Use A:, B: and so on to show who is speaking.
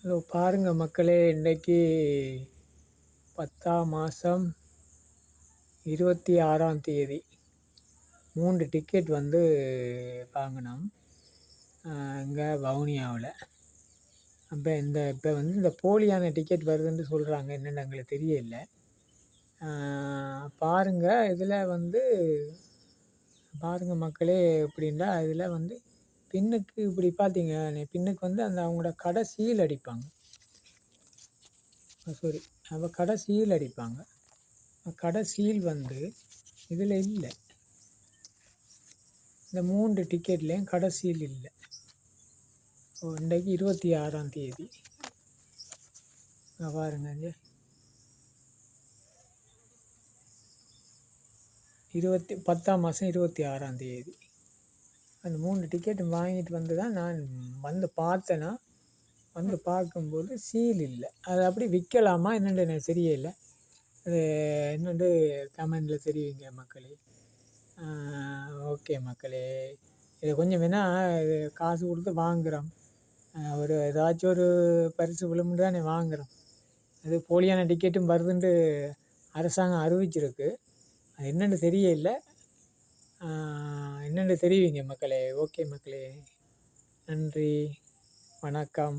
A: இதோ பாருங்க மக்களே, இன்னைக்கு 10ஆம் மாதம் 26ஆம் தேதி 3 டிக்கெட் வந்து வாங்கினோம். இங்கே வவுனியாவில். அப்போ இப்போ வந்து இந்த போலியான டிக்கெட் வருதுன்னு சொல்கிறாங்க, என்னென்னு எங்களுக்கு தெரியல. பாருங்க இதில் வந்து பாருங்க மக்களே, எப்படின்னா இதில் வந்து பின்னுக்கு இப்படி பார்த்தீங்க, பின்னுக்கு வந்து அந்த அவங்களோட கடை சீல் அடிப்பாங்க. சாரி, அப்போ கடை சீல் அடிப்பாங்க. கடை சீல் வந்து இதில் இல்லை. இந்த 3 டிக்கெட்லேயும் கடை சீல் இல்லை. இன்றைக்கு 26ஆம் தேதி பாருங்க, 10ஆம் மாதம் 26ஆம் தேதி அந்த 3 டிக்கெட் வாங்கிட்டு வந்து தான் நான் வந்து பார்த்தேன்னா, வந்து பார்க்கும்போது சீல் இல்லை. அது அப்படி விற்கலாமா என்னென்னு எனக்கு தெரியல. அது என்னென்று கமெண்டில் தெரிவிங்க மக்களே. ஓகே மக்களே, இதை கொஞ்சம் வேணால் இது காசு கொடுத்து வாங்குகிறோம். ஒரு ஏதாச்சும் ஒரு பரிசு விழுமுண்டு தானே வாங்குகிறோம். அது போலியான டிக்கெட்டும் வருதுன்ட்டு அரசாங்கம் அறிவிச்சிருக்கு. அது என்னென்னு தெரியல. என்னென்னு தெரிவிங்க மக்களே. ஓகே மக்களே, நன்றி, வணக்கம்.